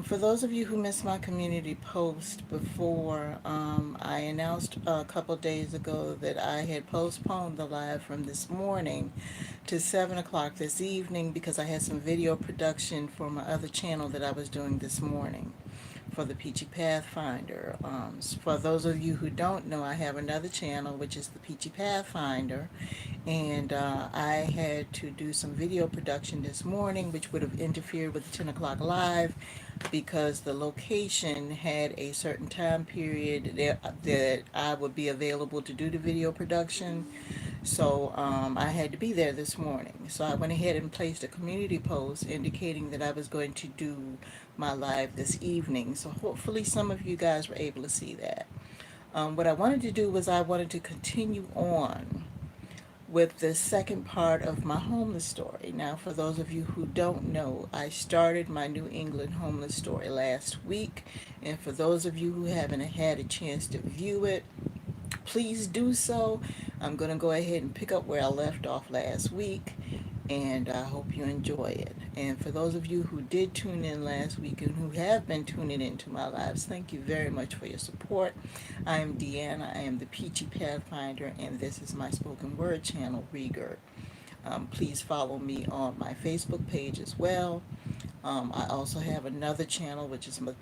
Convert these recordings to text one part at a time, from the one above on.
For those of you who missed my community post before, I announced a couple days ago that I had postponed the live from this morning to 7 o'clock this evening because I had some video production for my other channel that I was doing this morning for the Peachy Pathfinder. For those of you who don't know, I have another channel which is the Peachy Pathfinder, and I had to do some video production this morning, which would have interfered with the 10 o'clock live because the location had a certain time period that I would be available to do the video production. So I had to be there this morning. So I went ahead and placed a community post indicating that I was going to do my live this evening. So hopefully some of you guys were able to see that. What I wanted to do was I wanted to continue on with the second part of my homeless story. Now, for those of you who don't know, I started my New England homeless story last week, and for those of you who haven't had a chance to view it, please do so. I'm going to go ahead and pick up where I left off last week, and I hope you enjoy it. And for those of you who did tune in last week and who have been tuning into my lives, thank you very much for your support. I am Deanna. I am the Peachy Pathfinder, and this is my spoken word channel, Regert. Please follow me on my Facebook page as well. I also have another channel, which is my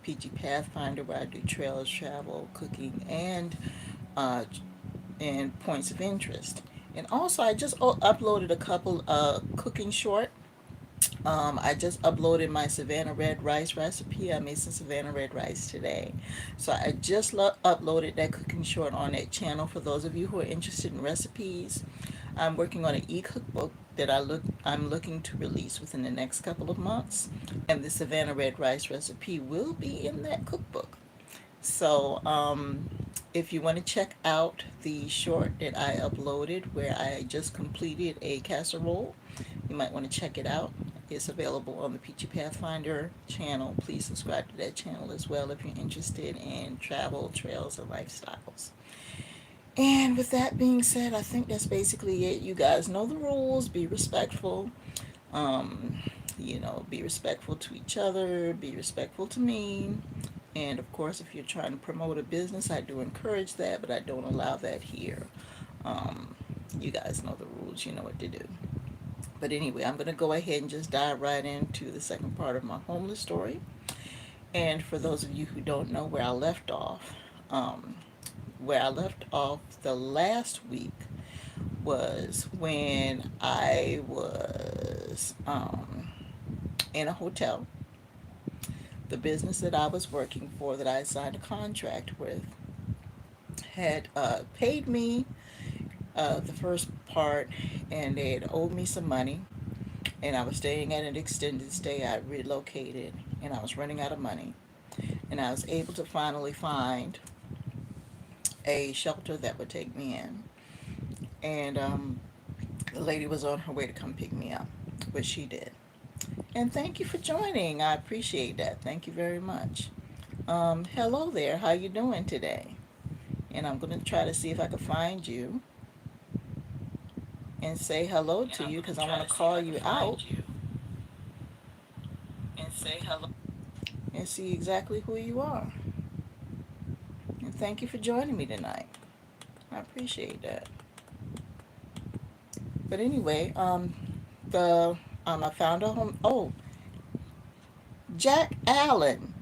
Peachy Pathfinder, where I do trails, travel, cooking, uh, and points of interest. And also, I just uploaded a couple cooking short. I just uploaded my Savannah Red Rice recipe. I made some Savannah Red Rice today. So I just uploaded that cooking short on that channel for those of you who are interested in recipes. I'm working on an e-cookbook that I'm looking to release within the next couple of months, and the Savannah Red Rice recipe will be in that cookbook. So, if you want to check out the short that I uploaded where I just completed a casserole, you might want to check it out. It's available on the Peachy Pathfinder channel. Please subscribe to that channel as well if you're interested in travel, trails, and lifestyles. And with that being said, I think that's basically it. You guys know the rules. Be respectful. Um, be respectful to each other. Be respectful to me. And of course, if you're trying to promote a business, I do encourage that, but I don't allow that here. Um, you guys know the rules. You know what to do. But anyway, I'm going to go ahead and just dive right into the second part of my homeless story. And for those of you who don't know um, where I left off the last week was when I was in a hotel. The business that I was working for, that I signed a contract with, had paid me the first part, and they had owed me some money. And I was staying at an extended stay. I relocated, and I was running out of money. And I was able to finally find a shelter that would take me in. And the lady was on her way to come pick me up, which she did. And thank you for joining. I appreciate that. Thank you very much. Hello there. How you doing today? And I'm going to try to see if I can find you and say hello to you because I want to call you out And say hello. and see exactly who you are. And thank you for joining me tonight. I appreciate that. But anyway, the I found a home. Oh, Jack Allen.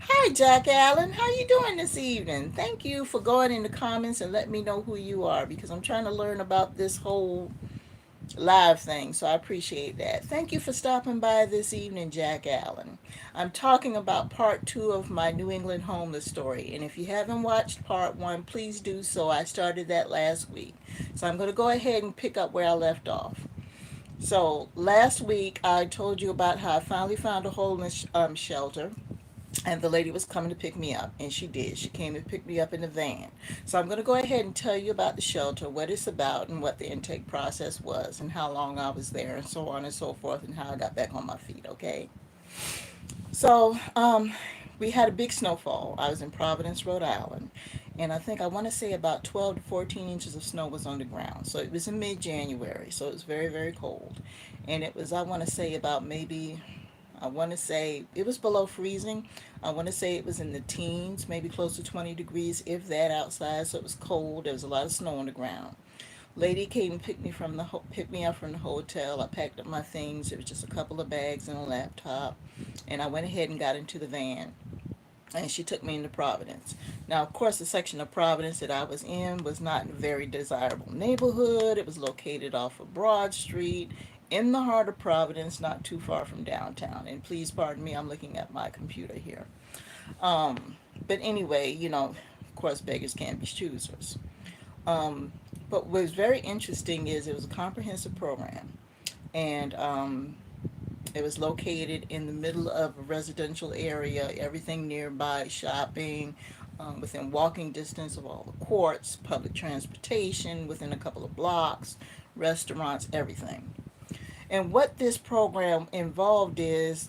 Hi, Jack Allen. How you doing this evening? Thank you for going in the comments and let me know who you are because I'm trying to learn about this whole live thing. So I appreciate that. Thank you for stopping by this evening, Jack Allen. I'm talking about part two of my New England homeless story. And if you haven't watched part one, please do so. I started that last week. So I'm going to go ahead and pick up where I left off. So last week I told you about how I finally found a homeless shelter, and the lady was coming to pick me up, and she did. She came and picked me up in the van. So I'm going to go ahead and tell you about the shelter, what it's about, and what the intake process was, and how long I was there, and so on and so forth, and how I got back on my feet. Okay. So we had a big snowfall. I was in Providence, Rhode Island, and I think I want to say about 12 to 14 inches of snow was on the ground. So it was in mid-January, so it was very, very cold, and it was, I want to say, about maybe, I want to say it was below freezing. I want to say it was in the teens, maybe close to 20 degrees, if that, outside. So it was cold. There was a lot of snow on the ground. Lady came and picked me up from the hotel. I packed up my things. It was just a couple of bags and a laptop, and I went ahead and got into the van. And she took me into Providence. Now, of course, the section of Providence that I was in was not in a very desirable neighborhood. It was located off of Broad Street in the heart of Providence, not too far from downtown. And please pardon me, I'm looking at my computer here. But anyway, of course, beggars can't be choosers. Um, but what was very interesting is it was a comprehensive program, and it was located in the middle of a residential area, everything nearby, shopping, within walking distance of all the courts, public transportation, within a couple of blocks, restaurants, everything. And what this program involved is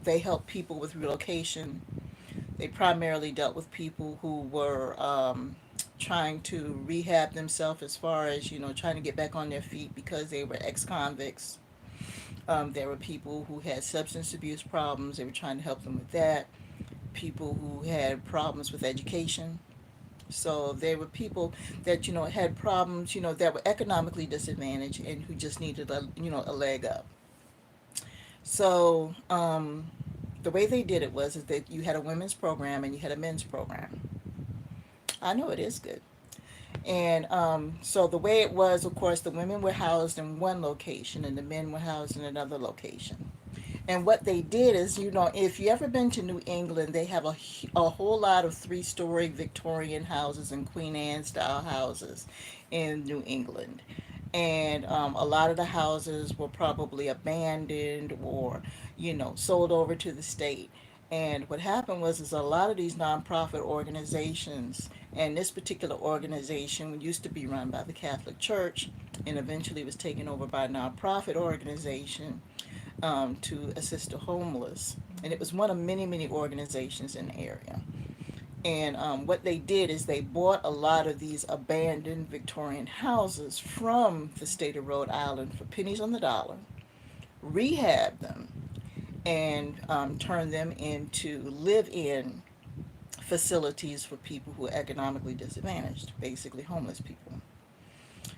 they help people with relocation. They primarily dealt with people who were trying to rehab themselves as far as, trying to get back on their feet because they were ex convicts. There were people who had substance abuse problems. They were trying to help them with that. People who had problems with education. So there were people that, had problems, that were economically disadvantaged and who just needed a leg up. So the way they did it was is that you had a women's program and you had a men's program. I know it is good. And so the way it was, of course, the women were housed in one location and the men were housed in another location. And what they did is, if you ever been to New England, they have a whole lot of three-story Victorian houses and Queen Anne style houses in New England. And a lot of the houses were probably abandoned or, sold over to the state. And what happened was is a lot of these nonprofit organizations, and this particular organization used to be run by the Catholic Church and eventually was taken over by a nonprofit organization to assist the homeless. And it was one of many, many organizations in the area. And what they did is they bought a lot of these abandoned Victorian houses from the state of Rhode Island for pennies on the dollar, rehabbed them, and turned them into live-in facilities for people who are economically disadvantaged, basically homeless people,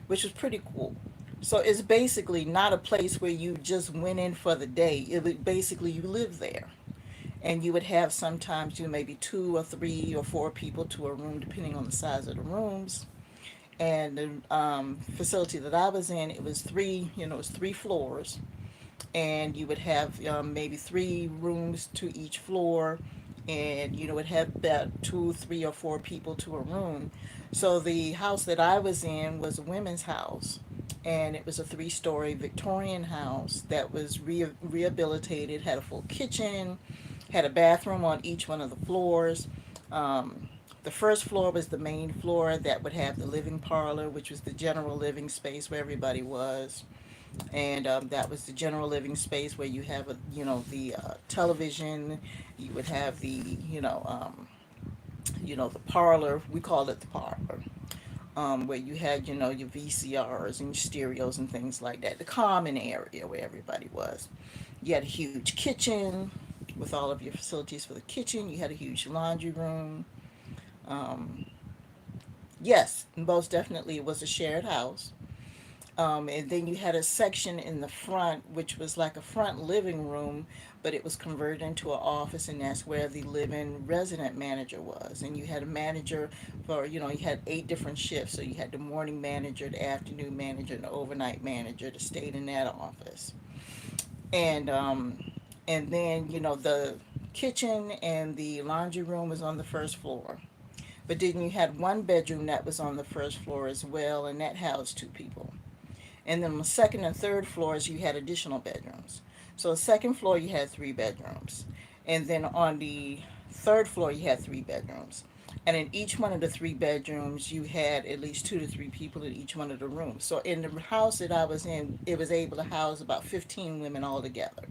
which was pretty cool. So it's basically not a place where you just went in for the day. It would basically you live there, and you would have sometimes maybe two or three or four people to a room, depending on the size of the rooms. And the facility that I was in, it was it was 3 floors, and you would have maybe 3 rooms to each floor, and would have about two, three, or four people to a room. So the house that I was in was a women's house, and it was a 3-story Victorian house that was rehabilitated, had a full kitchen, had a bathroom on each one of the floors. The first floor was the main floor that would have the living parlor, which was the general living space where everybody was. And that was the general living space where you have the television. You would have the parlor. We called it the parlor, where you had your VCRs and your stereos and things like that. The common area where everybody was. You had a huge kitchen with all of your facilities for the kitchen. You had a huge laundry room. Um, yes, most definitely it was a shared house. And then you had a section in the front, which was like a front living room, but it was converted into an office, and that's where the living resident manager was. And you had a manager for, you had 8 different shifts. So you had the morning manager, the afternoon manager, and the overnight manager that stayed in that office. And then the kitchen and the laundry room was on the first floor. But then you had one bedroom that was on the first floor as well, and that housed 2 people. And then on the second and third floors, you had additional bedrooms. So the second floor, you had 3 bedrooms. And then on the third floor, you had 3 bedrooms. And in each one of the 3 bedrooms, you had at least 2 to 3 people in each one of the rooms. So in the house that I was in, it was able to house about 15 women altogether.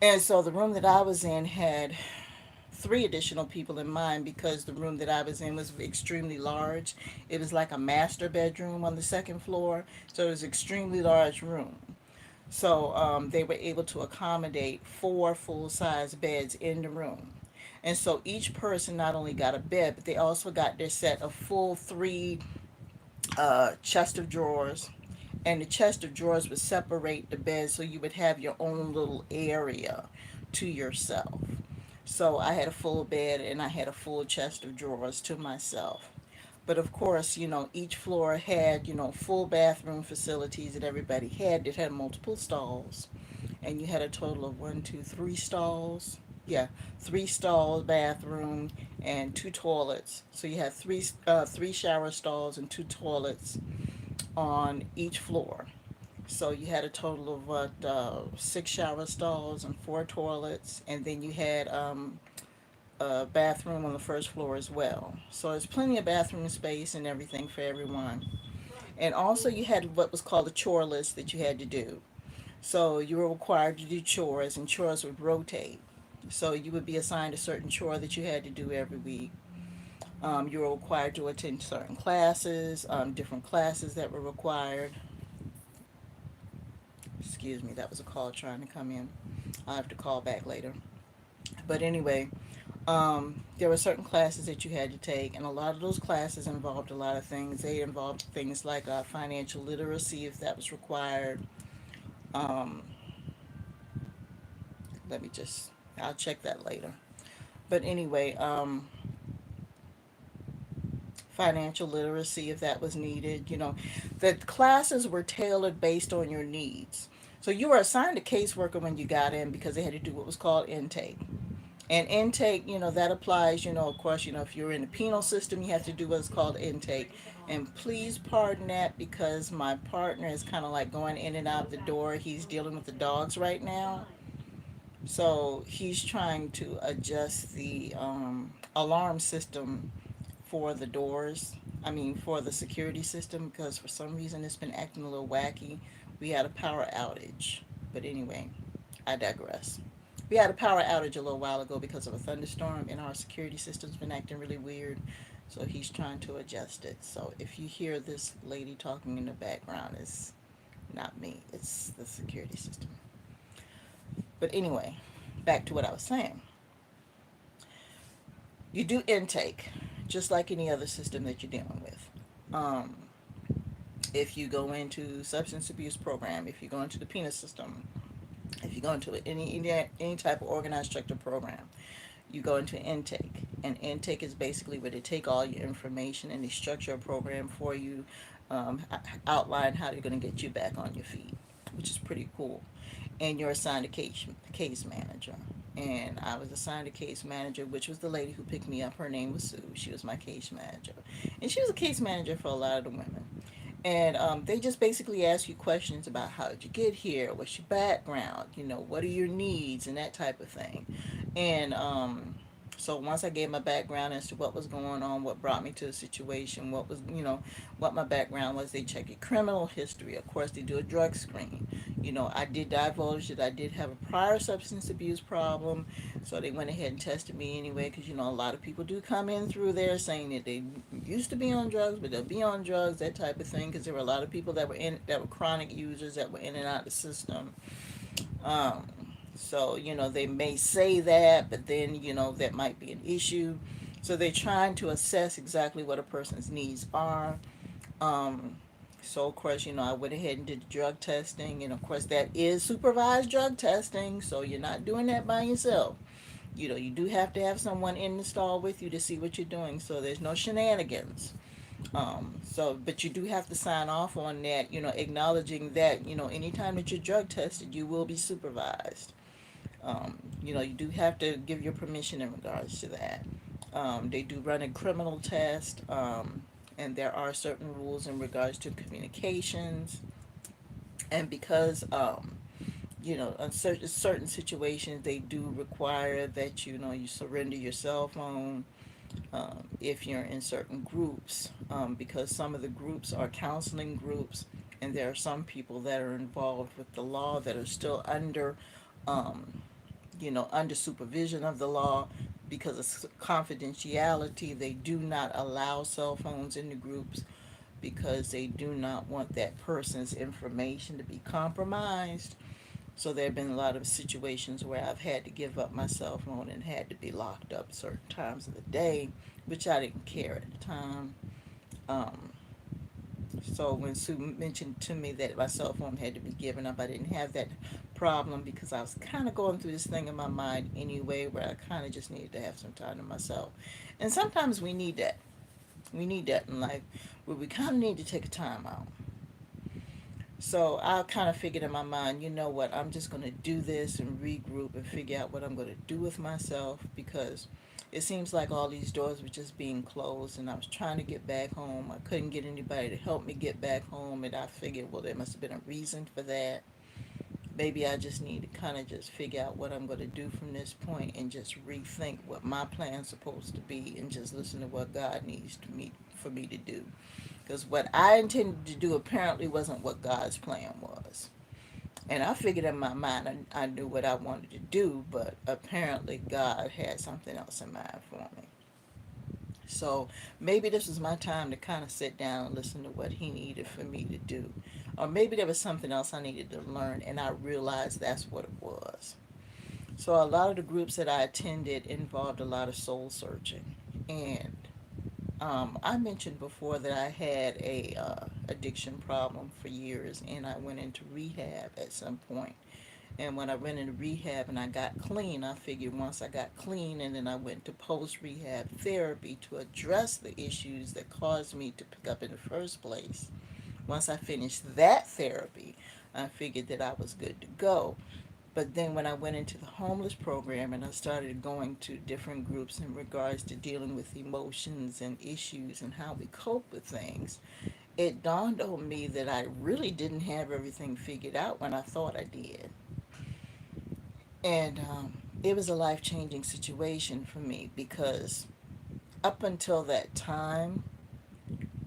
And so the room that I was in had 3 additional people in mind because the room that I was in was extremely large. It was like a master bedroom on the second floor, so it was an extremely large room. So they were able to accommodate four full size beds in the room. And so each person not only got a bed, but they also got their set of full three chest of drawers. And the chest of drawers would separate the bed so you would have your own little area to yourself. So I had a full bed and I had a full chest of drawers to myself. But of course, each floor had, full bathroom facilities that everybody had. It had multiple stalls. And you had a total of one, two, three stalls. Yeah, three stalls, bathroom, and two toilets. So you had three shower stalls and two toilets on each floor. So you had a total of six shower stalls and four toilets, and then you had a bathroom on the first floor as well. So there's plenty of bathroom space and everything for everyone. And also you had what was called a chore list that you had to do. So you were required to do chores, and chores would rotate. So you would be assigned a certain chore that you had to do every week. You were required to attend certain classes, different classes that were required. Excuse me, that was a call trying to come in. I'll have to call back later. But anyway, there were certain classes that you had to take, and a lot of those classes involved a lot of things. They involved things like financial literacy, if that was required. Um, let me just, I'll check that later. But anyway, financial literacy, if that was needed. The classes were tailored based on your needs. So you were assigned a caseworker when you got in because they had to do what was called intake. And intake, that applies, of course, if you're in the penal system, you have to do what's called intake. And please pardon that because my partner is kind of like going in and out the door. He's dealing with the dogs right now. So he's trying to adjust the alarm system for the doors. I mean, for the security system because for some reason it's been acting a little wacky. We had a power outage. But anyway, I digress. We had a power outage a little while ago because of a thunderstorm, and our security system's been acting really weird. So he's trying to adjust it. So if you hear this lady talking in the background, it's not me, it's the security system. But anyway, back to what I was saying. You do intake, just like any other system that you're dealing with. Um, if you go into substance abuse program, if you go into the penal system, if you go into any type of organized structured program, you go into intake. And intake is basically where they take all your information and they structure a program for you, outline how they're going to get you back on your feet, which is pretty cool. And you're assigned a case manager. And I was assigned a case manager, which was the lady who picked me up. Her name was Sue. She was my case manager. And she was a case manager for a lot of the women. And they just basically ask you questions about how did you get here, what's your background, what are your needs, and that type of thing. And so once I gave my background as to what was going on, what brought me to the situation, what my background was, they check your criminal history. Of course, they do a drug screen. I did divulge that I did have a prior substance abuse problem, so they went ahead and tested me anyway, because a lot of people do come in through there saying that they used to be on drugs, but they'll be on drugs, that type of thing, because there were a lot of people that were chronic users that were in and out of the system. Um, so, they may say that, but then, that might be an issue. So they're trying to assess exactly what a person's needs are. Um, so, of course, I went ahead and did the drug testing. And, of course, that is supervised drug testing. So you're not doing that by yourself. You do have to have someone in the stall with you to see what you're doing. So there's no shenanigans. But you do have to sign off on that, acknowledging that, anytime that you're drug tested, you will be supervised. You do have to give your permission in regards to that. They do run a criminal test, and there are certain rules in regards to communications. And because, in certain situations, they do require that, you surrender your cell phone if you're in certain groups, because some of the groups are counseling groups, and there are some people that are involved with the law that are still um, under supervision of the law because of confidentiality. They do not allow cell phones in the groups because they do not want that person's information to be compromised. So there have been a lot of situations where I've had to give up my cell phone and had to be locked up certain times of the day, which I didn't care at the time. Um, so when Sue mentioned to me that my cell phone had to be given up, I didn't have that problem because I was kind of going through this thing in my mind anyway, where I kind of just needed to have some time to myself. And sometimes we need that. We need that in life, where we kind of need to take a time out. So I kind of figured in my mind, you know what, I'm just going to do this and regroup and figure out what I'm going to do with myself, because it seems like all these doors were just being closed and I was trying to get back home. I couldn't get anybody to help me get back home, and I figured, well, there must have been a reason for that. Maybe I just need to kind of just figure out what I'm going to do from this point and just rethink what my plan's supposed to be and just listen to what God needs to me for me to do. Because what I intended to do apparently wasn't what God's plan was. And I figured in my mind I knew what I wanted to do, but apparently God had something else in mind for me. So maybe this was my time to kind of sit down and listen to what He needed for me to do. Or maybe there was something else I needed to learn, and I realized that's what it was. So a lot of the groups that I attended involved a lot of soul searching. And I mentioned before that I had a addiction problem for years, and I went into rehab at some point. And when I went into rehab and I got clean, I figured once I got clean, and then I went to post rehab therapy to address the issues that caused me to pick up in the first place. Once I finished that therapy, I figured that I was good to go. But then when I went into the homeless program and I started going to different groups in regards to dealing with emotions and issues and how we cope with things, it dawned on me that I really didn't have everything figured out when I thought I did. And it was a life changing situation for me, because up until that time,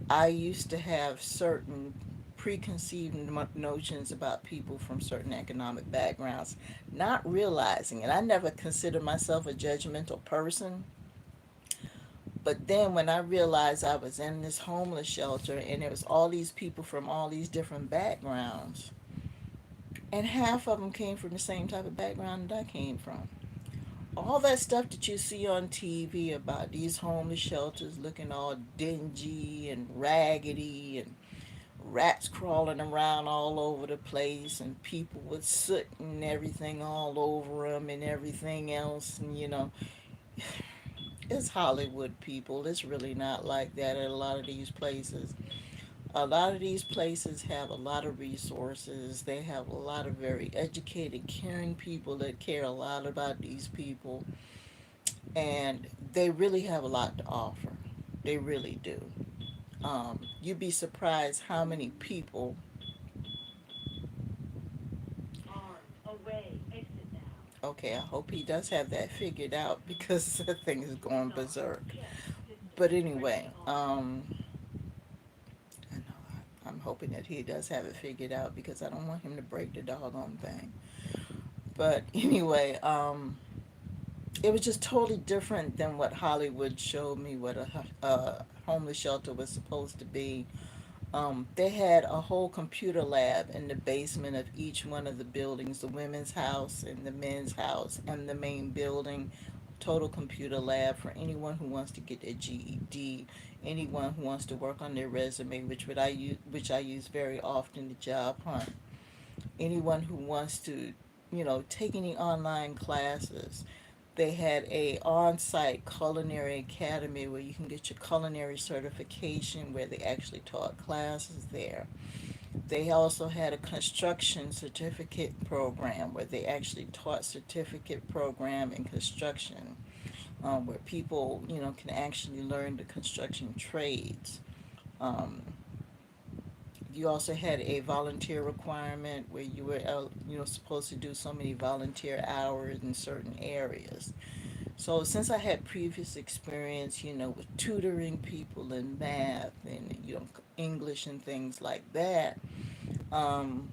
I used to have certain preconceived notions about people from certain economic backgrounds, not realizing it. I never considered myself a judgmental person. But then when I realized I was in this homeless shelter and there was all these people from all these different backgrounds, and half of them came from the same type of background that I came from. All that stuff that you see on TV about these homeless shelters looking all dingy and raggedy, and rats crawling around all over the place, and people with soot and everything all over them and everything else, and it's Hollywood, people. It's really not like that at a lot of these places. A lot of these places have a lot of resources. They have a lot of very educated, caring people that care a lot about these people, and they really have a lot to offer. They really do. You'd be surprised how many people. Okay, I hope he does have that figured out, because the thing is going berserk. But anyway, I know I'm hoping that he does have it figured out, because I don't want him to break the doggone thing. But anyway, it was just totally different than what Hollywood showed me what a homeless shelter was supposed to be. They had a whole computer lab in the basement of each one of the buildings, the women's house and the men's house and the main building. Total computer lab for anyone who wants to get their GED, anyone who wants to work on their resume, which I use very often to job hunt. Anyone who wants to, take any online classes. They had a on-site culinary academy where you can get your culinary certification, where they actually taught classes there. They also had a construction certificate program where they actually taught certificate program in construction, where people, can actually learn the construction trades. Um, you also had a volunteer requirement where you were, supposed to do so many volunteer hours in certain areas. So since I had previous experience, with tutoring people in math and English and things like that, um,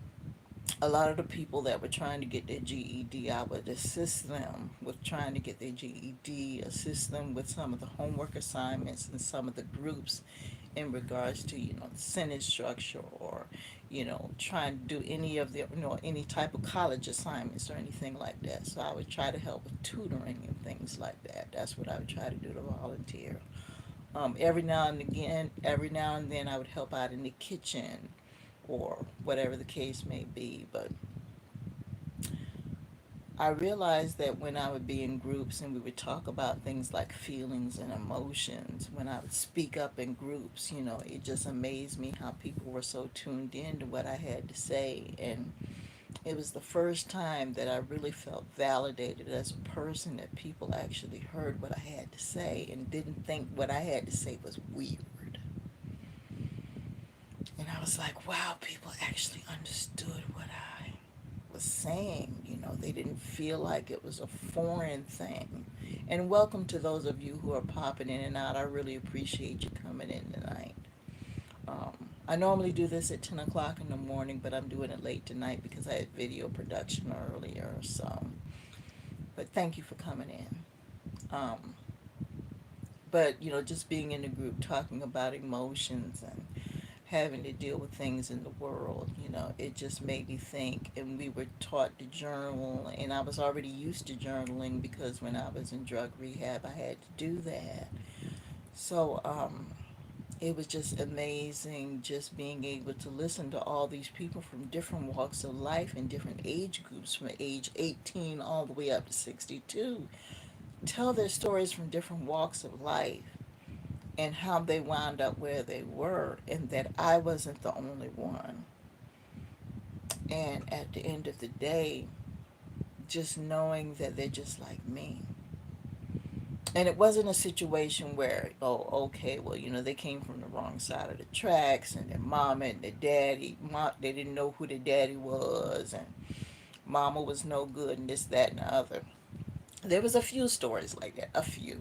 a lot of the people that were trying to get their GED, I would assist them with trying to get their GED, assist them with some of the homework assignments and some of the groups in regards to, sentence structure, or, trying to do any of the, any type of college assignments or anything like that. So I would try to help with tutoring and things like that. That's what I would try to do to volunteer. Every now and then I would help out in the kitchen or whatever the case may be. But I realized that when I would be in groups and we would talk about things like feelings and emotions, when I would speak up in groups, it just amazed me how people were so tuned in to what I had to say. And it was the first time that I really felt validated as a person, that people actually heard what I had to say and didn't think what I had to say was weird. And I was like, wow, people actually understood what I was saying. They didn't feel like it was a foreign thing. And welcome to those of you who are popping in and out. I really appreciate you coming in tonight. I normally do this at 10 o'clock in the morning, but I'm doing it late tonight because I had video production earlier. But thank you for coming in. But, just being in a group talking about emotions and having to deal with things in the world, it just made me think. And we were taught to journal, and I was already used to journaling because when I was in drug rehab, I had to do that. So, it was just amazing just being able to listen to all these people from different walks of life and different age groups, from age 18 all the way up to 62, tell their stories from different walks of life and how they wound up where they were, and that I wasn't the only one. And at the end of the day, just knowing that they're just like me. And it wasn't a situation where, oh, okay, well, they came from the wrong side of the tracks, and their mama and their daddy, they didn't know who their daddy was, and mama was no good, and this, that, and the other. There was a few stories like that, a few.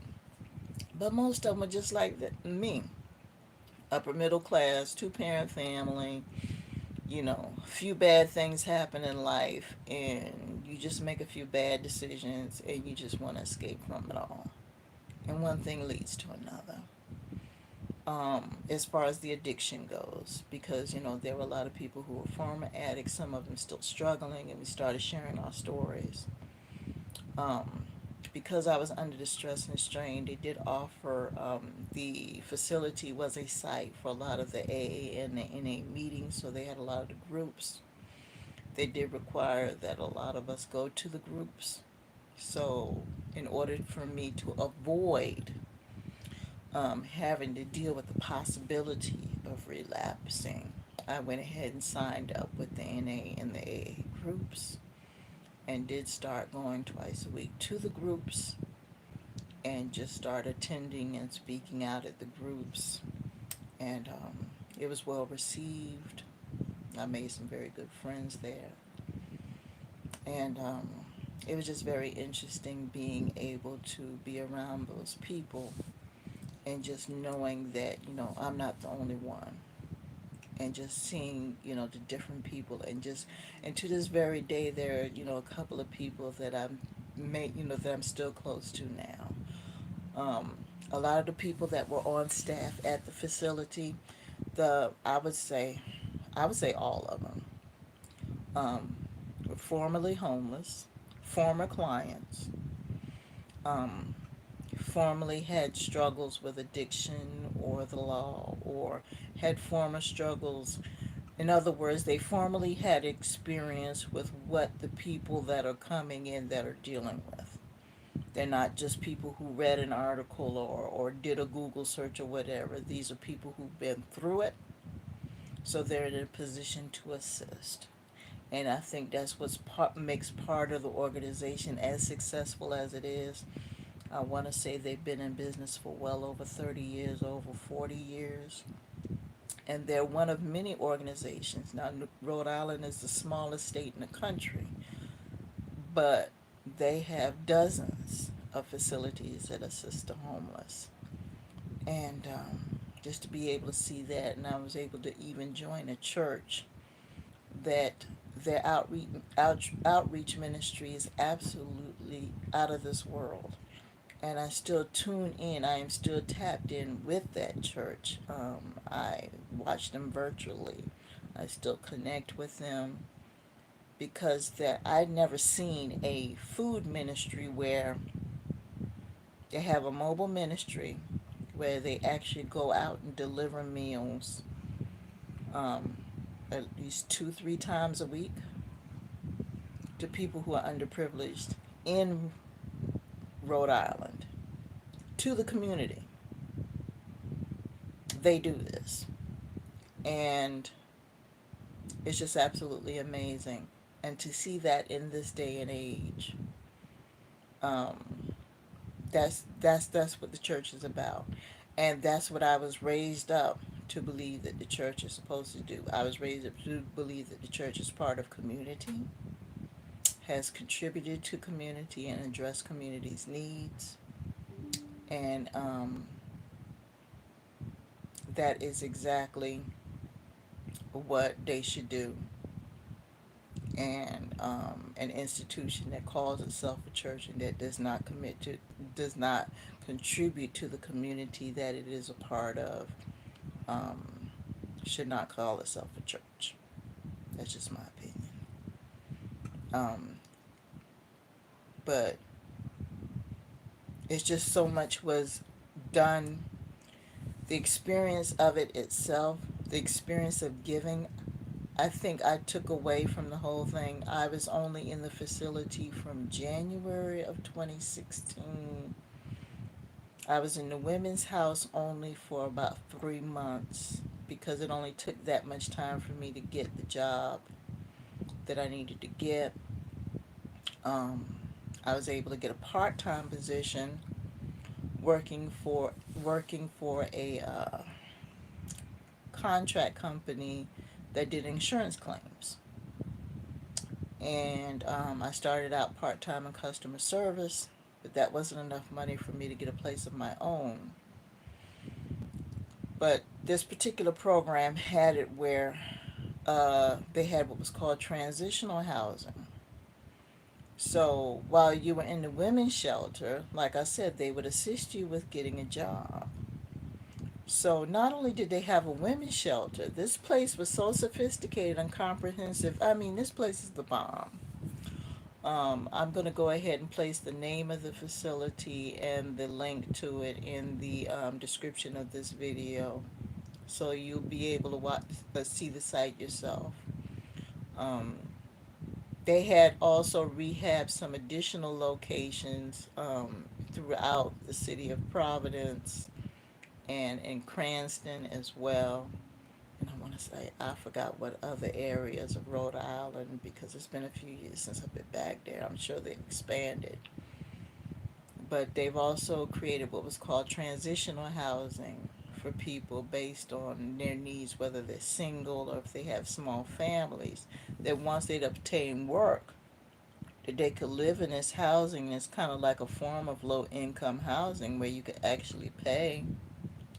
But most of them were just like me. Upper middle class, two-parent family, a few bad things happen in life, and you just make a few bad decisions, and you just want to escape from it all. And one thing leads to another. As far as the addiction goes, because there were a lot of people who were former addicts, some of them still struggling, and we started sharing our stories. Um, because I was under the stress and strain, they did offer, the facility was a site for a lot of the AA and the NA meetings, so they had a lot of the groups. They did require that a lot of us go to the groups. So, in order for me to avoid having to deal with the possibility of relapsing, I went ahead and signed up with the NA and the AA groups, and did start going twice a week to the groups, and just start attending and speaking out at the groups. And it was well received. I made some very good friends there. And it was just very interesting being able to be around those people, and just knowing that, I'm not the only one. And just seeing, the different people, and to this very day, there are, a couple of people that that I'm still close to now. A lot of the people that were on staff at the facility, the I would say all of them, were formerly homeless, former clients, um, formerly had struggles with addiction or the law, or had former struggles. In other words, they formerly had experience with what the people that are coming in that are dealing with. They're not just people who read an article, or did a Google search or whatever. These are people who've been through it, so they're in a position to assist. And I think that's makes part of the organization as successful as it is. I want to say they've been in business for well over 30 years, over 40 years. And they're one of many organizations. Now, Rhode Island is the smallest state in the country, but they have dozens of facilities that assist the homeless. And just to be able to see that, and I was able to even join a church that their outreach ministry is absolutely out of this world. and I still tune in. I am still tapped in with that church. I watch them virtually. I still connect with them because that I'd never seen a food ministry where they have a mobile ministry where they actually go out and deliver meals um, at least 2, 3 times a week to people who are underprivileged in Rhode Island, to the community. They do this. And it's just absolutely amazing. And to see that in this day and age, um, that's what the church is about. And that's what I was raised up to believe that the church is supposed to do. I was raised up to believe that the church is part of community, has contributed to community and addressed community's needs. And that is exactly what they should do. And an institution that calls itself a church and that does not contribute to the community that it is a part of, um, should not call itself a church. That's just my opinion. Um, but it's just so much was done. The experience of it itself, the experience of giving, I think I took away from the whole thing. I was only in the facility from January of 2016. I was in the women's house only for about 3 months because it only took that much time for me to get the job that I needed to get. Um, I was able to get a part-time position working for a contract company that did insurance claims. And I started out part-time in customer service, but that wasn't enough money for me to get a place of my own. But this particular program had it where they had what was called transitional housing. So while you were in the women's shelter, like I said, they would assist you with getting a job. So not only did they have a women's shelter, this place was so sophisticated and comprehensive. I mean, this place is the bomb. I'm going to go ahead and place the name of the facility and the link to it in the description of this video, so you'll be able to see the site yourself. Um, they had also rehabbed some additional locations throughout the city of Providence and in Cranston as well. And I want to say, I forgot what other areas of Rhode Island because it's been a few years since I've been back there. I'm sure they've expanded. But they've also created what was called transitional housing for people based on their needs, whether they're single or if they have small families, that once they'd obtain work, that they could live in this housing. It's kind of like a form of low income housing where you could actually pay,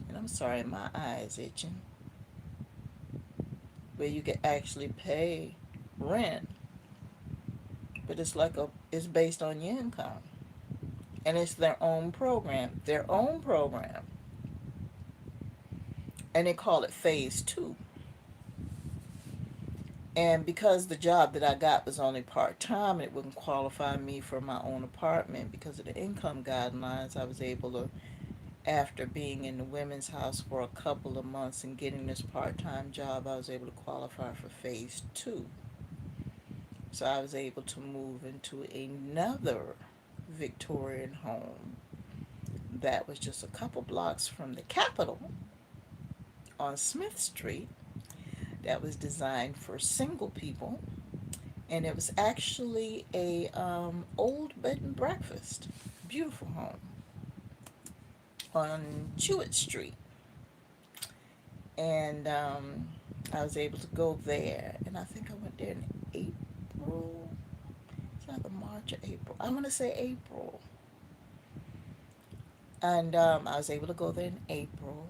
and I'm sorry, my eye is itching, where you could actually pay rent, but it's based on your income. And it's their own program. And they call it phase two. And because the job that I got was only part-time, it wouldn't qualify me for my own apartment because of the income guidelines. I was able to, after being in the women's house for a couple of months and getting this part-time job, I was able to qualify for phase two. So I was able to move into another Victorian home that was just a couple blocks from the Capitol on Smith Street, that was designed for single people, and it was actually a old bed and breakfast, beautiful home on Jewett Street. And I was able to go there, and I think I went there in April. It's either March or April. I'm gonna say April. And I was able to go there in April,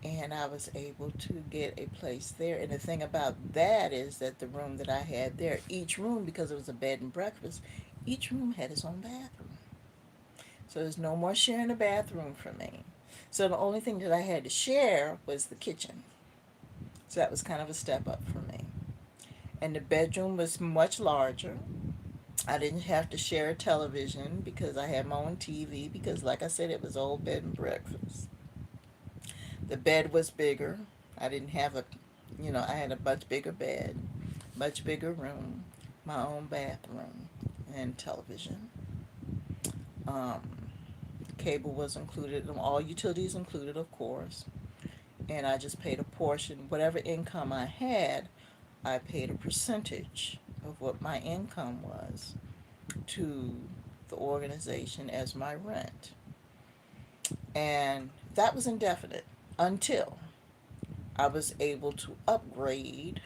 and I was able to get a place there. And the thing about that is that the room that I had there, each room, because it was a bed and breakfast, each room had its own bathroom. So there's no more sharing a bathroom for me. So the only thing that I had to share was the kitchen. So that was kind of a step up for me. And the bedroom was much larger. I didn't have to share a television because I had my own TV because, like I said, it was old bed and breakfast. The bed was bigger. I didn't have a, I had a much bigger bed, much bigger room, my own bathroom, and television. Um, Cable was included, all utilities included, of course. And I just paid a portion, whatever income I had, I paid a percentage of what my income was to the organization as my rent. And that was indefinite until I was able to upgrade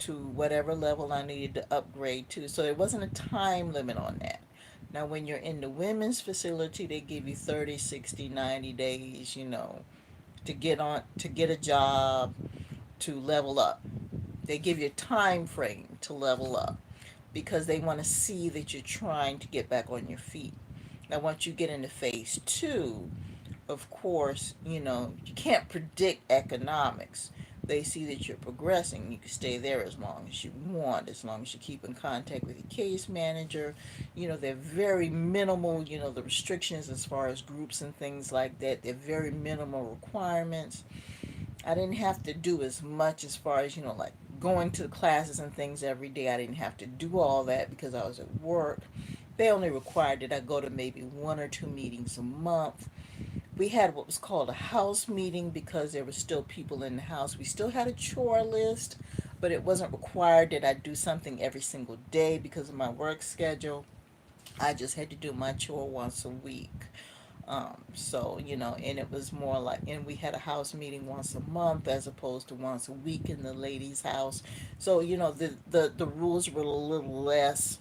to whatever level I needed to upgrade to. So there wasn't a time limit on that. Now, when you're in the women's facility, they give you 30, 60, 90 days, to get a job, to level up. They give you a time frame to level up because they want to see that you're trying to get back on your feet. Now, once you get into phase two, of course, you can't predict economics. They see that you're progressing. You can stay there as long as you want, as long as you keep in contact with your case manager. They're very minimal, the restrictions as far as groups and things like that. They're very minimal requirements. I didn't have to do as much as far as, like going to the classes and things every day. I didn't have to do all that because I was at work. They only required that I go to maybe one or two meetings a month. We had what was called a house meeting because there were still people in the house. We still had a chore list, but it wasn't required that I do something every single day because of my work schedule. I just had to do my chore once a week. And it was more like, and we had a house meeting once a month as opposed to once a week in the ladies' house. So, the rules were a little less.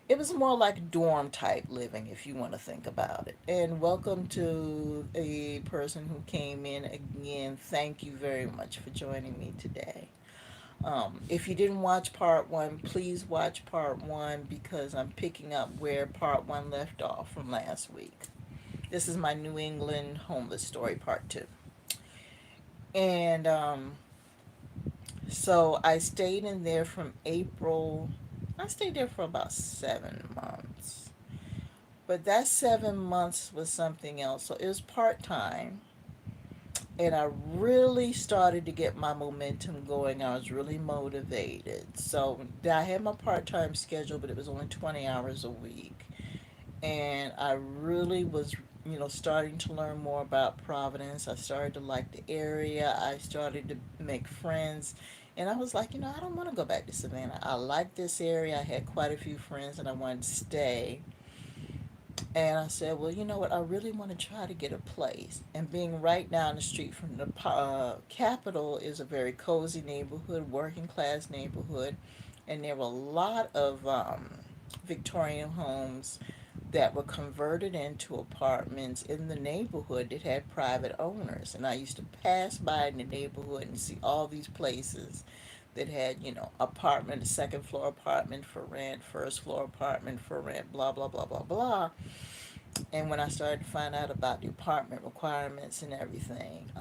It was more like dorm type living, if you want to think about it. And welcome to a person who came in again. Thank you very much for joining me today. If you didn't watch part one, please watch part one because I'm picking up where part one left off from last week. This is my New England homeless story, part two. And so I stayed in there from April. I stayed there for about 7 months. But that 7 months was something else. So it was part time. And I really started to get my momentum going. I was really motivated. So I had my part time schedule, but it was only 20 hours a week. And I really was, starting to learn more about Providence. I started to like the area. I started to make friends. And I was like, I don't want to go back to Savannah. I like this area. I had quite a few friends and I wanted to stay. And I said, well, you know what? I really want to try to get a place. And being right down the street from the Capitol is a very cozy neighborhood, working class neighborhood. And there were a lot of Victorian homes that were converted into apartments in the neighborhood that had private owners. And I used to pass by in the neighborhood and see all these places that had, apartment, a second floor apartment for rent, first floor apartment for rent, blah, blah, blah, blah, blah. And when I started to find out about the apartment requirements and everything,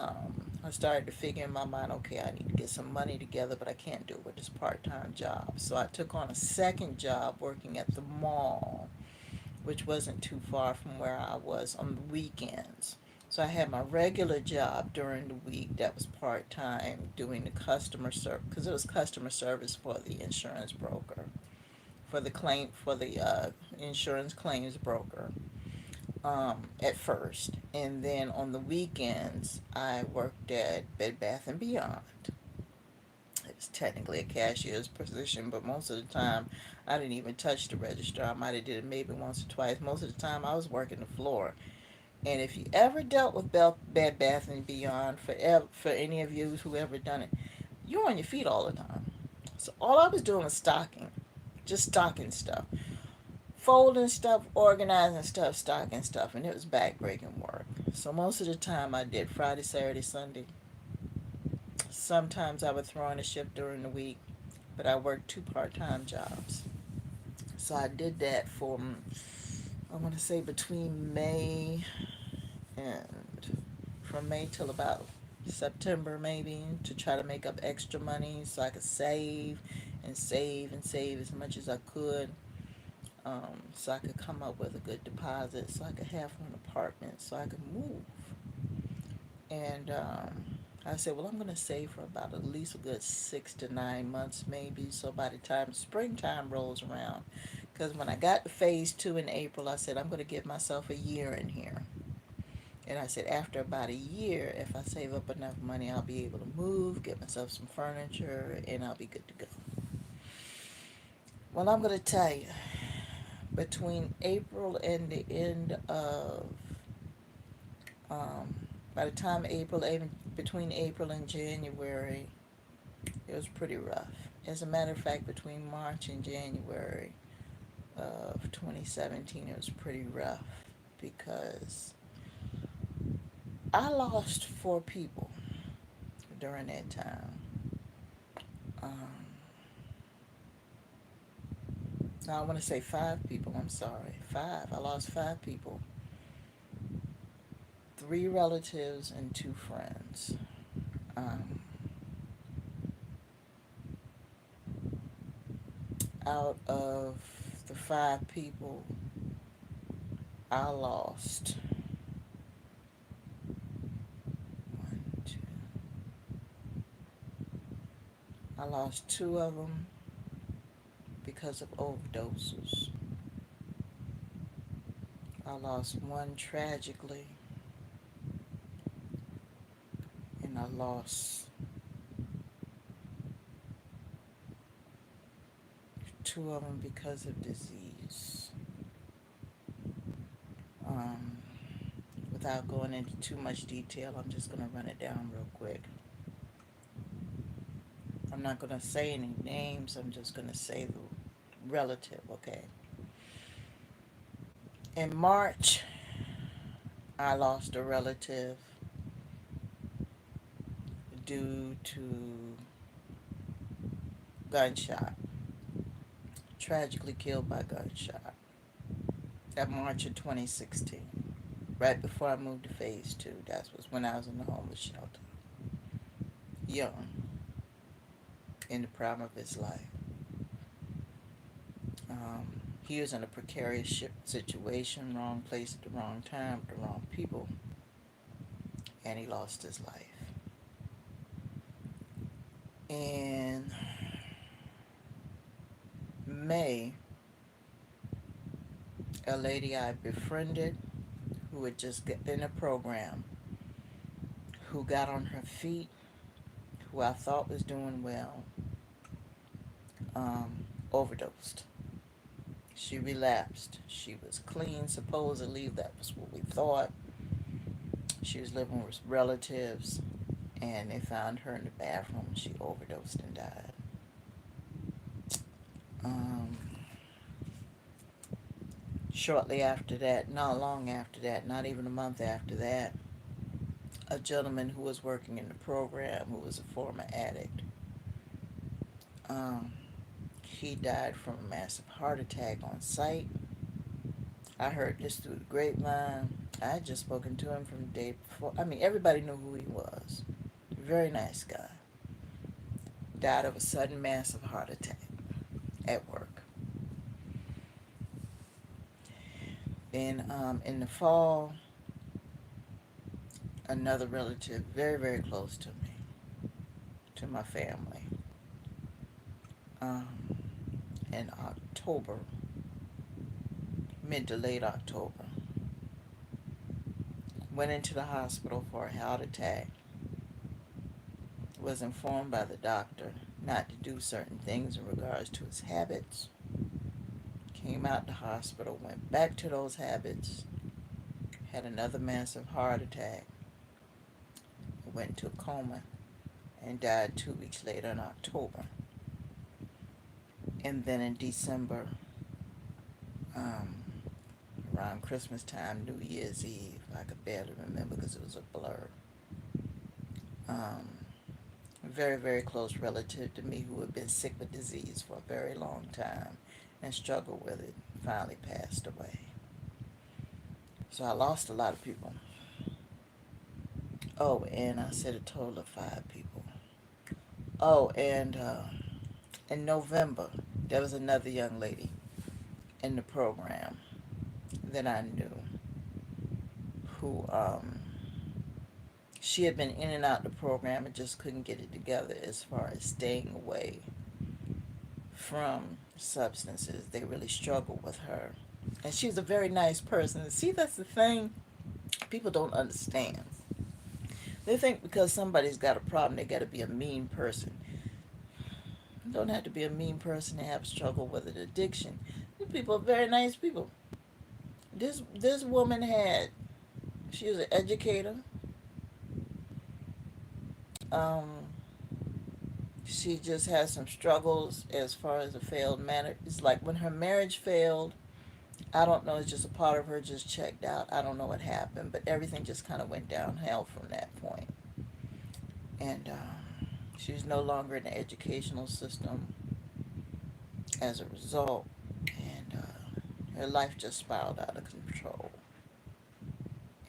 I started to figure in my mind, okay, I need to get some money together, but I can't do it with this part-time job. So I took on a second job working at the mall, which wasn't too far from where I was on the weekends. So I had my regular job during the week that was part time doing the customer service because it was customer service for the insurance broker, for the insurance claims broker at first, and then on the weekends I worked at Bed Bath and Beyond. It was technically a cashier's position, but most of the time I didn't even touch the register. I might have did it maybe once or twice. Most of the time I was working the floor. And if you ever dealt with Bed Bath and Beyond, for any of you who ever done it, you're on your feet all the time. So all I was doing was stocking, just stocking stuff, folding stuff, organizing stuff, stocking stuff, and it was backbreaking work. So most of the time I did Friday, Saturday, Sunday. Sometimes I would throw in a shift during the week, but I worked two part-time jobs. So I did that for I want to say between May and from May till about September maybe, to try to make up extra money so I could save and save and save as much as I could, so I could come up with a good deposit so I could have an apartment so I could move. And I said, well, I'm going to save for about at least a good 6 to 9 months maybe, so by the time springtime rolls around, because when I got to phase 2 in April, I said, I'm going to give myself a year in here. And I said, after about a year, if I save up enough money, I'll be able to move, get myself some furniture, and I'll be good to go. Well, I'm going to tell you, between April and the end of, um, by the time between April and January, it was pretty rough. As a matter of fact, between March and January of 2017, it was pretty rough because I lost 4 people during that time. Um, now I want to say 5 people. I'm sorry, 5. I lost 5 people, 3 relatives and 2 friends. Um, Out of the 5 people I lost, one, two, I lost 2 of them because of overdoses. I lost one tragically, and I lost 2 of them because of disease. Um, Without going into too much detail, I'm just going to run it down real quick. I'm not going to say any names, I'm just going to say the relative, okay? In March, I lost a relative due to gunshot, tragically killed by gunshot. That March of 2016, right before I moved to phase 2. That was when I was in the homeless shelter, young, in the prime of his life. He was in a precarious situation, wrong place at the wrong time, with the wrong people, and he lost his life. In May, a lady I befriended who had just got in a program, who got on her feet, who I thought was doing well, overdosed. She relapsed. She was clean, supposedly. That was what we thought. She was living with relatives, and they found her in the bathroom. She overdosed and died. Um, Shortly after that, not long after that, not even a month after that, a gentleman who was working in the program, who was a former addict, um, he died from a massive heart attack on site. I heard this through the grapevine. I had just spoken to him from the day before. I mean, everybody knew who he was. Very nice guy. Died of a sudden massive heart attack at work. Then in the fall, another relative, very, very close to me, to my family, um, in October, mid to late October, went into the hospital for a heart attack, was informed by the doctor not to do certain things in regards to his habits, came out the hospital, went back to those habits, had another massive heart attack, went into a coma, and died 2 weeks later in October. And then in December, um, around Christmas time, New Year's Eve, I could barely remember because it was a blur. A very, very close relative to me who had been sick with disease for a very long time and struggled with it, finally passed away. So I lost a lot of people. Oh, and I said a total of 5 people. Oh, and in November, there was another young lady in the program that I knew who she had been in and out the program and just couldn't get it together as far as staying away from substances. They really struggled with her. And she's a very nice person. See, that's the thing people don't understand. They think because somebody's got a problem, they got to be a mean person. You don't have to be a mean person to have struggle with an addiction. These people are very nice people. This woman had, she was an educator. Um, she just had some struggles as far as a failed marriage. It's like when her marriage failed, I don't know, it's just a part of her just checked out. I don't know what happened, but everything just kind of went downhill from that point. And she was no longer in the educational system as a result. And her life just spiraled out of control.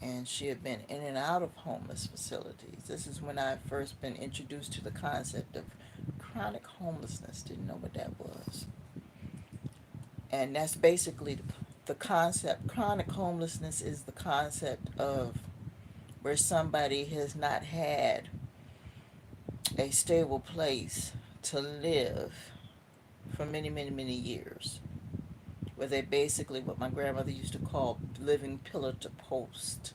And she had been in and out of homeless facilities. This is when I first been introduced to the concept of chronic homelessness. Didn't know what that was. And that's basically the concept. Chronic homelessness is the concept of where somebody has not had a stable place to live for many, many, many years. Where they basically, what my grandmother used to call living pillar to post,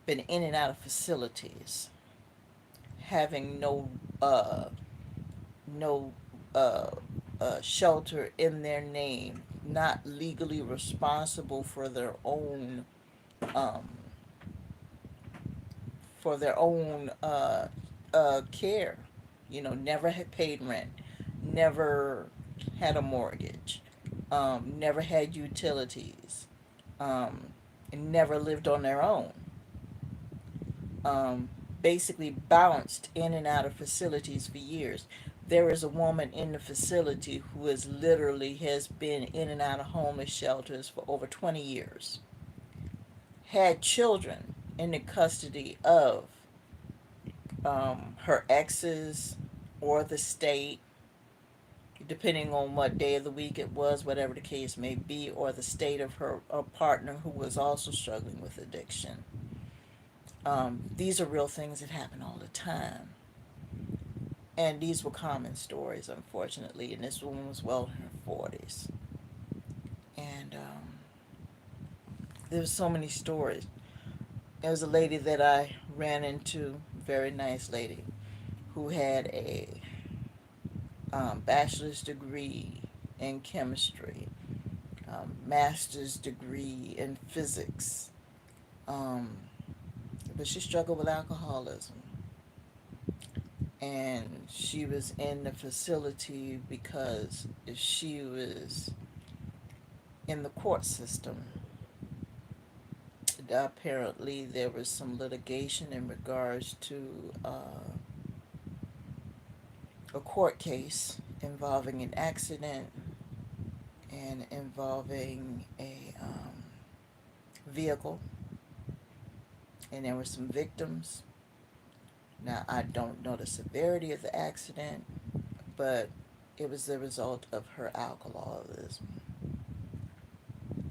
been in and out of facilities, having uh, no shelter in their name, not legally responsible um, for their own care. You know, never had paid rent, never had a mortgage, never had utilities, um, and never lived on their own. Um, Basically bounced in and out of facilities for years. There is a woman in the facility who is literally has been in and out of homeless shelters for over 20 years. Had children in the custody of her exes or the state, depending on what day of the week it was, whatever the case may be, or the state of her partner who was also struggling with addiction. These are real things that happen all the time. And these were common stories, unfortunately. And this woman was well in her 40s. And there were so many stories. There was a lady that I ran into, very nice lady, who had a bachelor's degree in chemistry, master's degree in physics, um, but she struggled with alcoholism. And she was in the facility because she was in the court system. Apparently, there was some litigation in regards to a court case involving an accident and involving a vehicle, and there were some victims. Now, I don't know the severity of the accident, but it was the result of her alcoholism.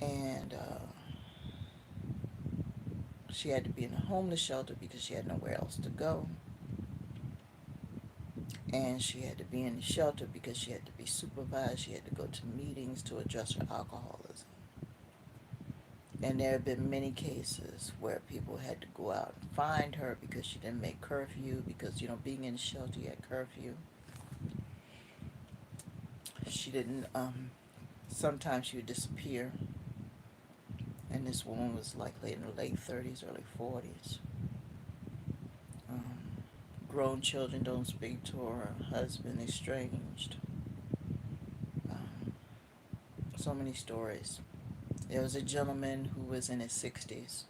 And she had to be in a homeless shelter because she had nowhere else to go. And she had to be in the shelter because she had to be supervised. She had to go to meetings to address her alcoholism. And there have been many cases where people had to go out and find her because she didn't make curfew, because, you know, being in the shelter, you had curfew. She didn't, sometimes she would disappear. And this woman was likely in her late 30s, early 40s. Grown children don't speak to her husband, estranged. Um, so many stories. There was a gentleman who was in his 60s,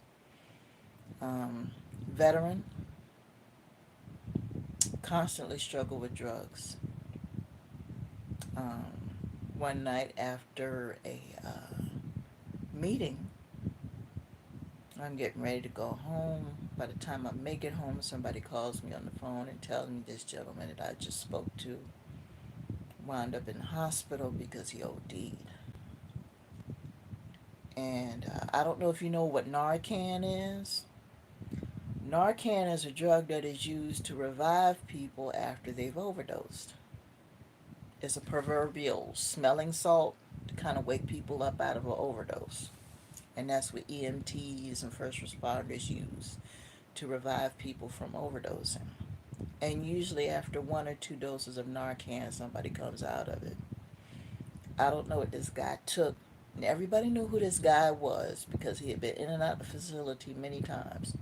veteran, constantly struggled with drugs. Um, One night after a meeting, I'm getting ready to go home. By the time I make it home, somebody calls me on the phone and tells me this gentleman that I just spoke to wound up in the hospital because he OD'd. And I don't know if you know what Narcan is. Narcan is a drug that is used to revive people after they've overdosed. It's a proverbial smelling salt to kind of wake people up out of an overdose. And that's what EMTs and first responders use to revive people from overdosing. And usually after one or two doses of Narcan, somebody comes out of it. I don't know what this guy took. And everybody knew who this guy was because he had been in and out of the facility many times.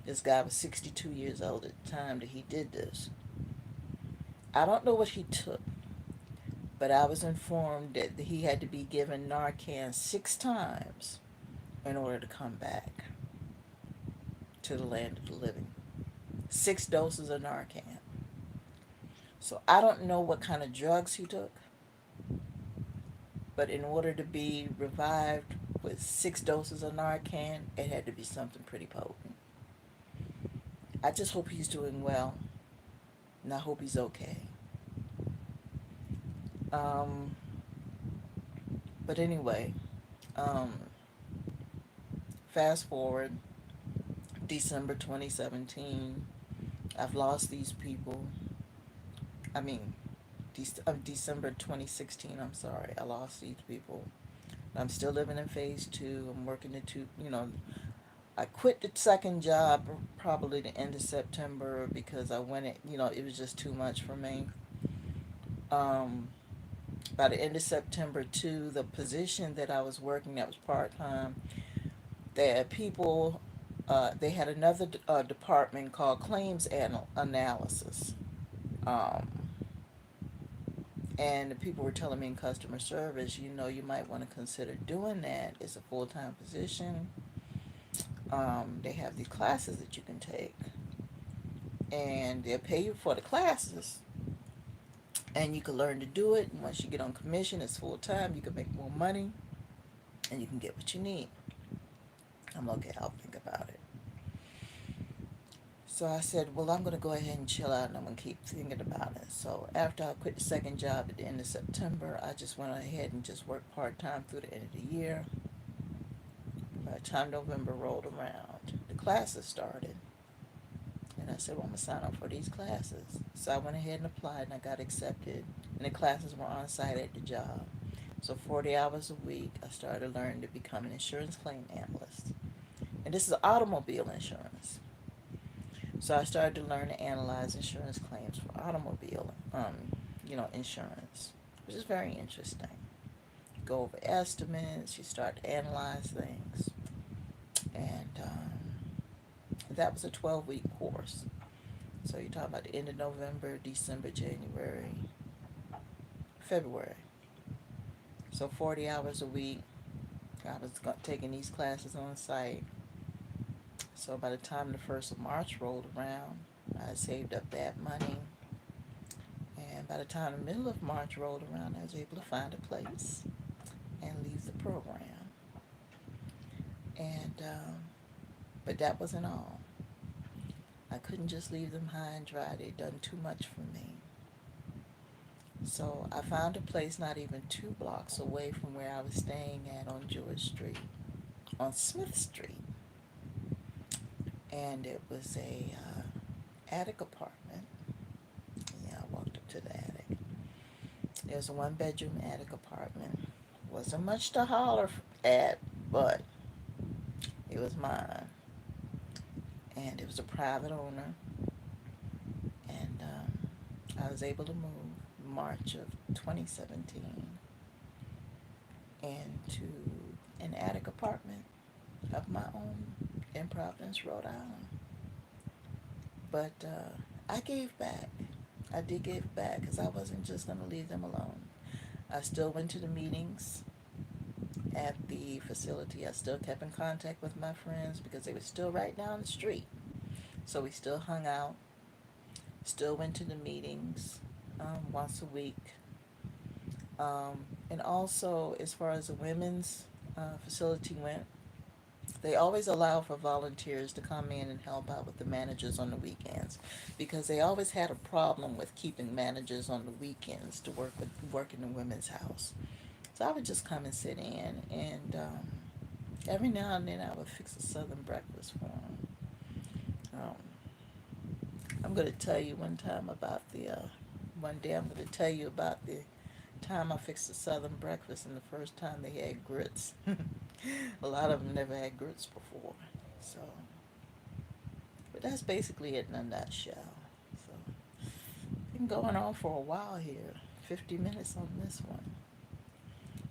This guy was 62 years old at the time that he did this. I don't know what he took, but I was informed that he had to be given Narcan 6 times in order to come back to the land of the living. 6 doses of Narcan. So I don't know what kind of drugs he took, but in order to be revived with 6 doses of Narcan, it had to be something pretty potent. I just hope he's doing well, and I hope he's okay. Um, but anyway, um, fast forward, December 2017, I've lost these people. I mean, December 2016, I'm sorry, I lost these people. I'm still living in phase two. I'm working the two, I quit the second job probably the end of September because I went, it was just too much for me. Um, by the end of September too, the position that I was working that was part-time, they had people, they had another department called analysis. Um, and the people were telling me in customer service, you might want to consider doing that. It's a full-time position. They have these classes that you can take, and they'll pay you for the classes, and you can learn to do it. And once you get on commission, it's full-time. You can make more money, and you can get what you need. I'm okay, I'll think about it. So I said, well, I'm going to go ahead and chill out, and I'm going to keep thinking about it. So after I quit the second job at the end of September, I just went ahead and just worked part-time through the end of the year. By the time November rolled around, the classes started. And I said, well, I'm going to sign up for these classes. So I went ahead and applied, and I got accepted. And the classes were on site at the job. So 40 hours a week, I started learning to become an insurance claim analyst. And this is automobile insurance. So I started to learn to analyze insurance claims for automobile, insurance, which is very interesting. Go over estimates, you start to analyze things. And that was a 12-week course. So you're talking about the end of November, December, January, February. So 40 hours a week. I was taking these classes on site. So by the time the 1st of March rolled around, I had saved up that money. And by the time the middle of March rolled around, I was able to find a place and leave the program. And, but that wasn't all. I couldn't just leave them high and dry. They'd done too much for me. So I found a place not even 2 blocks away from where I was staying at on George Street, on Smith Street. And it was a attic apartment. Yeah, I walked up to the attic. It was a 1-bedroom attic apartment. Wasn't much to holler at, but it was mine. And it was a private owner. And I was able to move March of 2017 into an attic apartment of my own in Providence, Rhode Island. But I gave back. I did give back because I wasn't just going to leave them alone. I still went to the meetings at the facility. I still kept in contact with my friends because they were still right down the street. So we still hung out, still went to the meetings once a week. And also, as far as the women's facility went, They always allow for volunteers to come in and help out with the managers on the weekends, because they always had a problem with keeping managers on the weekends to work in the women's house. So I would just come and sit in, and every now and then I would fix a southern breakfast for them. Um, I'm going to tell you one day I'm going to tell you about the time I fixed a southern breakfast and the first time they had grits. A lot of them never had grits before. So, but that's basically it in a nutshell. So, been going on for a while here. 50 minutes on this one.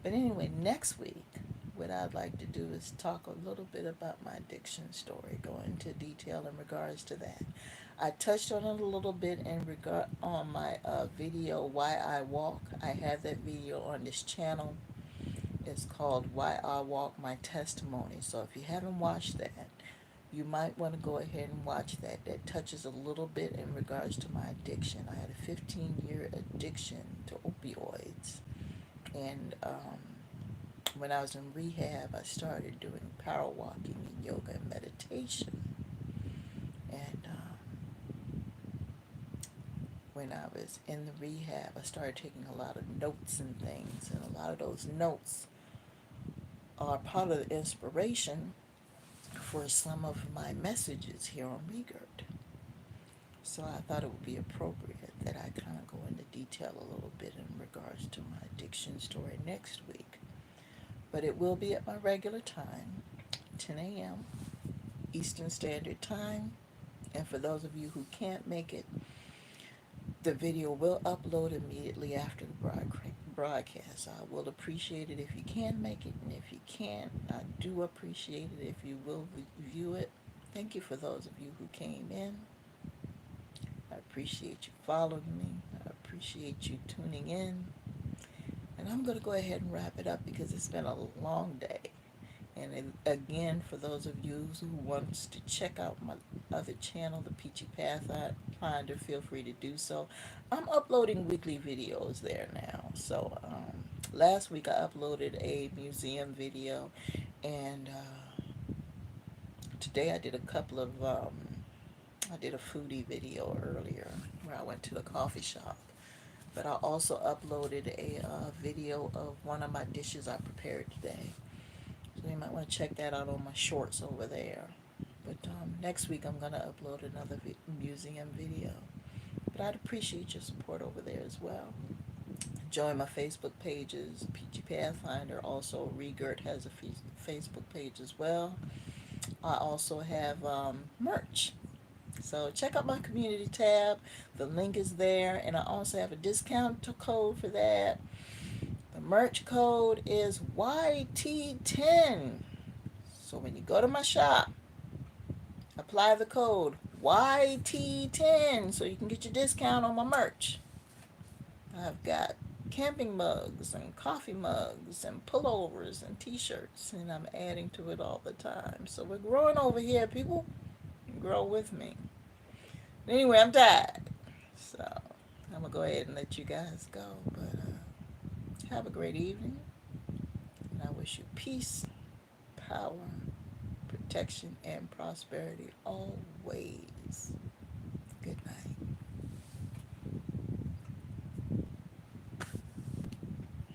But anyway, next week, what I'd like to do is talk a little bit about my addiction story, go into detail in regards to that. I touched on it a little bit in regard on my video Why I Walk. I have that video on this channel. It's called Why I Walk, My Testimony. So if you haven't watched that, you might want to go ahead and watch that. That touches a little bit in regards to my addiction. I had a 15-year addiction to opioids. And when I was in rehab, I started doing power walking and yoga and meditation. And when I was in the rehab, I started taking a lot of notes and things. And a lot of those notes are part of the inspiration for some of my messages here on Regurt. So I thought it would be appropriate that I kind of go into detail a little bit in regards to my addiction story next week. But it will be at my regular time, 10 a.m. Eastern Standard Time. And for those of you who can't make it, the video will upload immediately after the broadcast. I will appreciate it if you can make it, and if you can't, I do appreciate it if you will view it. Thank you for those of you who came in. I appreciate you following me. I appreciate you tuning in. And I'm going to go ahead and wrap it up because it's been a long day. And again, for those of you who wants to check out my other channel, the Peachy Pathfinder, feel free to do so. I'm uploading weekly videos there now. So last week I uploaded a museum video, and today I did a couple of I did a foodie video earlier where I went to the coffee shop. But I also uploaded a video of one of my dishes I prepared today. So you might want to check that out on my shorts over there. But next week I'm going to upload another museum video. But I'd appreciate your support over there as well. Join my Facebook pages, Peachy Pathfinder. Also, Regurt has a Facebook page as well. I also have merch. So check out my community tab. The link is there. And I also have a discount code for that. The merch code is YT10. So when you go to my shop, apply the code YT10 so you can get your discount on my merch. I've got camping mugs and coffee mugs and pullovers and t-shirts, and I'm adding to it all the time. So we're growing over here, people. Grow with me. Anyway, I'm tired. So I'm going to go ahead and let you guys go. But have a great evening. And I wish you peace, power, protection, and prosperity always.